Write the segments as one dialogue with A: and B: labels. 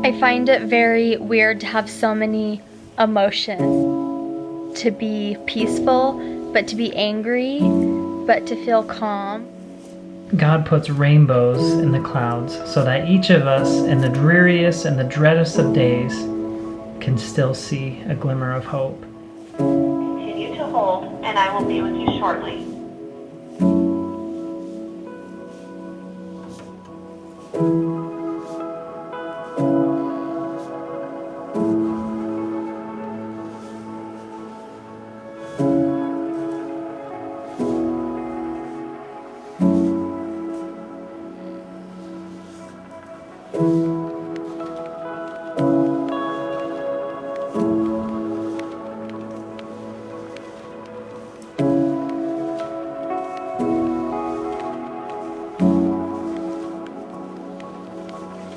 A: I find it very weird to have so many emotions. To be peaceful, but to be angry, but to feel calm.
B: God puts rainbows in the clouds so that each of us in the dreariest and the dreadest of days can still see a glimmer of hope.
C: Continue to hold, and I will be with you shortly.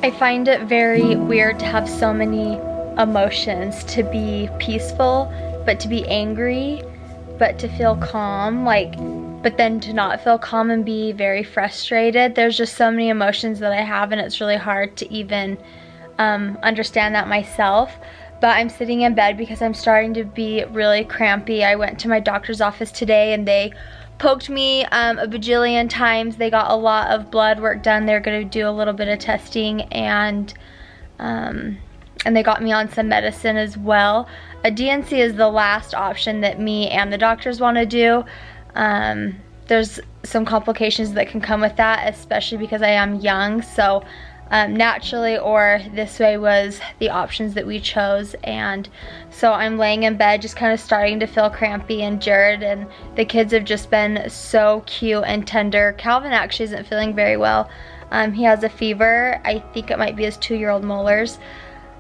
A: I find it very weird to have so many emotions. To be peaceful, but to be angry, but to feel calm, but then to not feel calm and be very frustrated. There's just so many emotions that I have, and it's really hard to even understand that myself. But I'm sitting in bed because I'm starting to be really crampy. I went to my doctor's office today and they poked me a bajillion times. They got a lot of blood work done. They're gonna do a little bit of testing, and they got me on some medicine as well. A DNC is the last option that me and the doctors wanna do. There's some complications that can come with that, especially because I am young. So naturally or this way was the options that we chose. And so I'm laying in bed just kind of starting to feel crampy, and Jared and the kids have just been so cute and tender. Calvin actually isn't feeling very well. He has a fever. I think it might be his 2-year-old molars.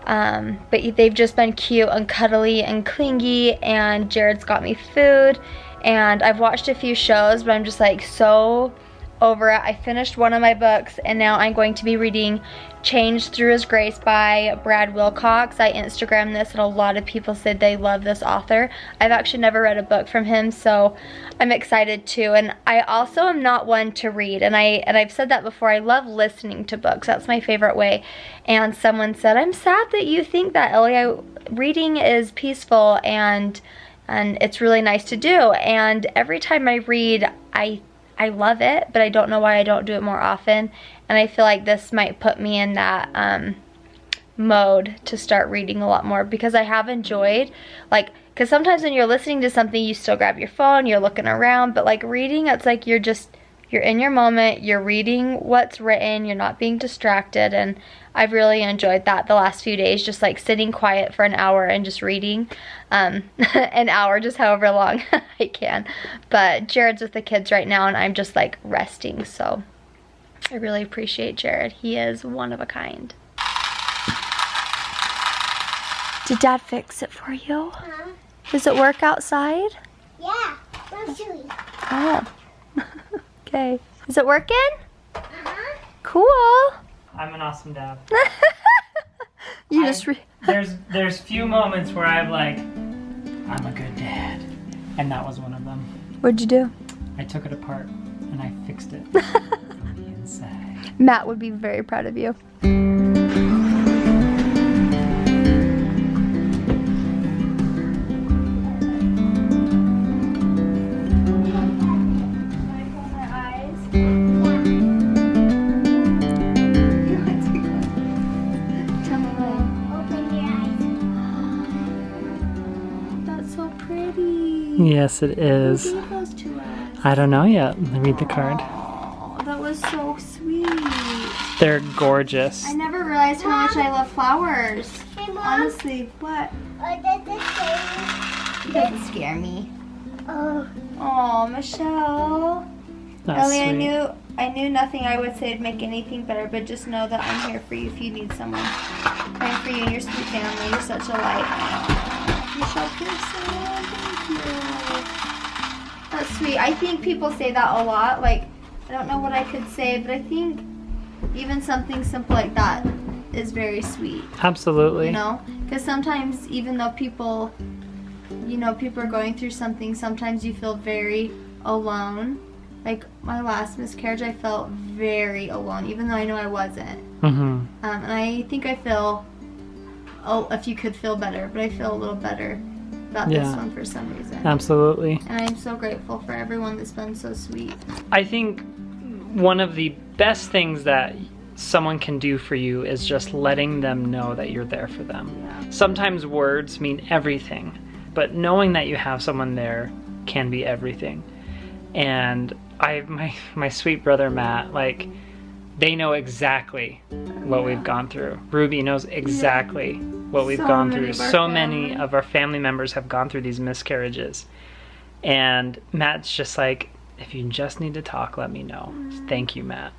A: But they've just been cute and cuddly and clingy, and Jared's got me food, and I've watched a few shows, but I'm just like so over it. I finished one of my books, and now I'm going to be reading Changed Through His Grace by Brad Wilcox. I Instagrammed this, and a lot of people said they love this author. I've actually never read a book from him, so I'm excited too. And I also am not one to read, and I've said that before. I love listening to books. That's my favorite way. And someone said, I'm sad that you think that, Ellie. Reading is peaceful, and it's really nice to do. And every time I read, I love it, but I don't know why I don't do it more often. And I feel like this might put me in that mode to start reading a lot more, because I have enjoyed, because sometimes when you're listening to something, you still grab your phone, you're looking around, but reading, it's like you're in your moment, you're reading what's written, you're not being distracted, and I've really enjoyed that the last few days, just sitting quiet for an hour and just reading. An hour, just however long I can. But Jared's with the kids right now, and I'm just resting, so I really appreciate Jared. He is one of a kind. Did Dad fix it for you? Does it work outside?
D: Yeah, let's do it.
A: Oh. Okay. Is it working? Cool.
B: I'm an awesome dad. There's few moments where I'm I'm a good dad, and that was one of them.
A: What'd you do?
B: I took it apart and I fixed it from the inside.
A: Matt would be very proud of you.
B: Yes, it is. I don't know yet. Let me read the card.
A: Oh, that was so sweet.
B: They're gorgeous.
A: I never realized how much I love flowers.
D: Hey, Mom.
A: Honestly, what?
D: Does this say?
A: It doesn't scare me.
D: Oh.
A: Oh, Michelle.
B: That's
A: Ellie,
B: sweet.
A: I knew nothing I would say would make anything better, but just know that I'm here for you if you need someone. Praying for you and your sweet family. You're such a light. Michelle Pearson. That's sweet. I think people say that a lot. I don't know what I could say, but I think even something simple like that is very sweet.
B: Absolutely.
A: You know? Because sometimes, even though people are going through something, sometimes you feel very alone. My last miscarriage, I felt very alone, even though I know I wasn't.
B: Mm-hmm.
A: And I think I feel if you could feel better, but I feel a little better about this one for some reason.
B: Absolutely.
A: And I'm so grateful for everyone that's been so sweet.
B: I think one of the best things that someone can do for you is just letting them know that you're there for them.
A: Yeah.
B: Sometimes words mean everything, but knowing that you have someone there can be everything. And my sweet brother Matt, like, they know exactly what we've gone through. Ruby knows exactly what we've gone through. So many of our family members have gone through these miscarriages. And Matt's just like, if you just need to talk, let me know. Thank you, Matt.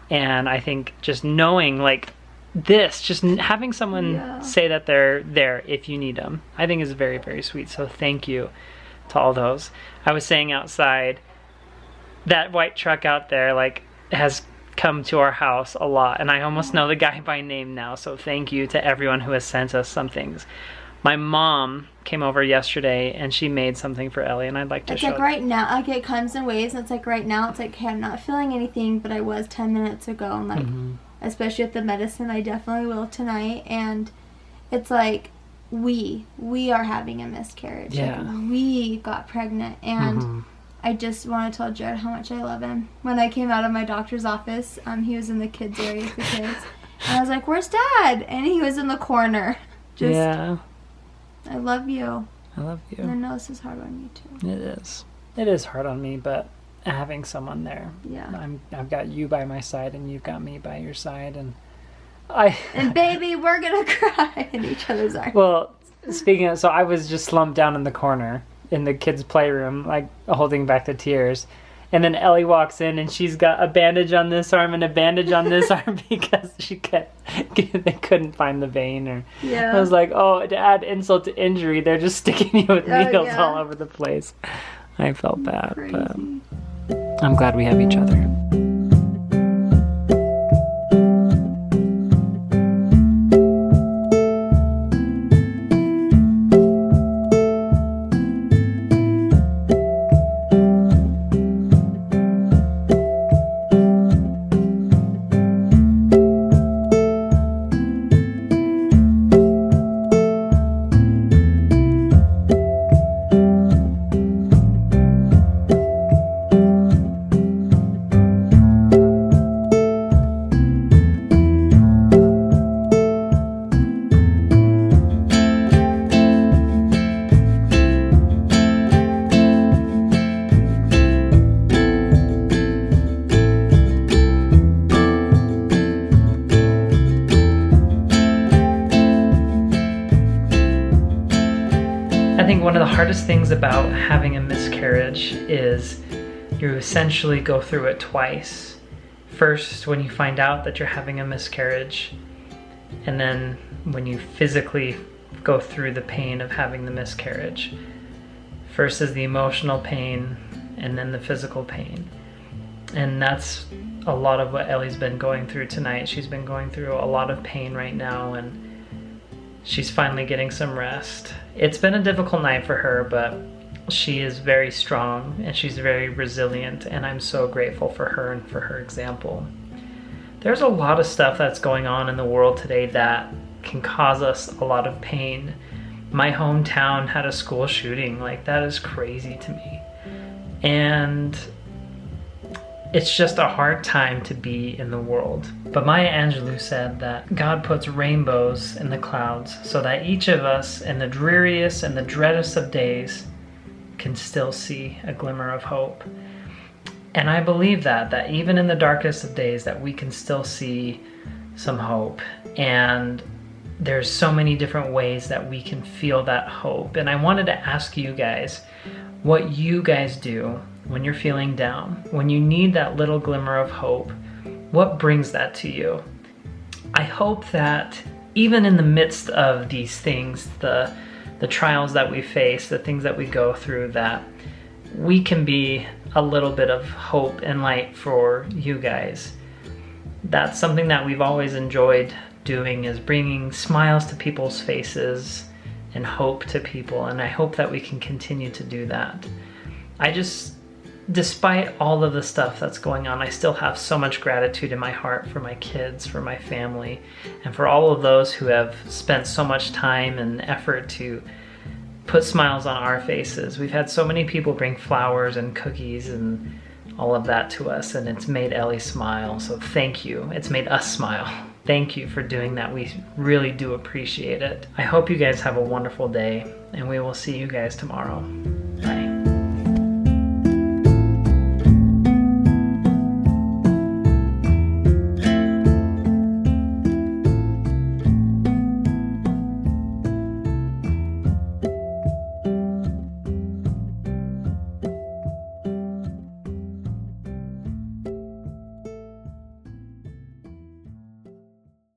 B: And I think just knowing like this, just having someone say that they're there if you need them, I think is very, very sweet. So thank you to all those. I was saying outside, that white truck out there like has come to our house a lot, and I almost know the guy by name now. So thank you to everyone who has sent us some things. My mom came over yesterday and she made something for Ellie, and I'd like to
A: it's
B: show
A: like right now, like it comes in waves, and it's like right now it's like, hey, I'm not feeling anything, but I was 10 minutes ago, and like especially with the medicine, I definitely will tonight. And it's like we are having a miscarriage. Like, we got pregnant, and I just want to tell Jared how much I love him. When I came out of my doctor's office, he was in the kids area with the kids, and I was like, where's Dad? And he was in the corner. Just I love you.
B: I love you.
A: And I know this is hard on you too.
B: It is. It is hard on me, but having someone there.
A: Yeah.
B: I've got you by my side, and you've got me by your side, and
A: And baby, we're gonna cry in each other's arms.
B: Well, speaking of, so I was just slumped down in the corner in the kids' playroom, like holding back the tears. And then Ellie walks in, and she's got a bandage on this arm and a bandage on this arm because they couldn't find the vein. Or I was like, oh, to add insult to injury, they're just sticking you with needles all over the place. I felt bad, but I'm glad we have each other. I think one of the hardest things about having a miscarriage is you essentially go through it twice. First, when you find out that you're having a miscarriage, and then when you physically go through the pain of having the miscarriage. First is the emotional pain, and then the physical pain. And that's a lot of what Ellie's been going through tonight. She's been going through a lot of pain right now, and she's finally getting some rest. It's been a difficult night for her, but she is very strong and she's very resilient, and I'm so grateful for her and for her example. There's a lot of stuff that's going on in the world today that can cause us a lot of pain. My hometown had a school shooting. Like, that is crazy to me. And it's just a hard time to be in the world. But Maya Angelou said that God puts rainbows in the clouds so that each of us in the dreariest and the dreadest of days can still see a glimmer of hope. And I believe that even in the darkest of days that we can still see some hope. And there's so many different ways that we can feel that hope. And I wanted to ask you guys what you guys do when you're feeling down, when you need that little glimmer of hope. What brings that to you? I hope that even in the midst of these things, the trials that we face, the things that we go through, that we can be a little bit of hope and light for you guys. That's something that we've always enjoyed doing, is bringing smiles to people's faces and hope to people, and I hope that we can continue to do that. I just despite all of the stuff that's going on, I still have so much gratitude in my heart for my kids, for my family, and for all of those who have spent so much time and effort to put smiles on our faces. We've had so many people bring flowers and cookies and all of that to us, and it's made Ellie smile, so thank you. It's made us smile. Thank you for doing that. We really do appreciate it. I hope you guys have a wonderful day, and we will see you guys tomorrow.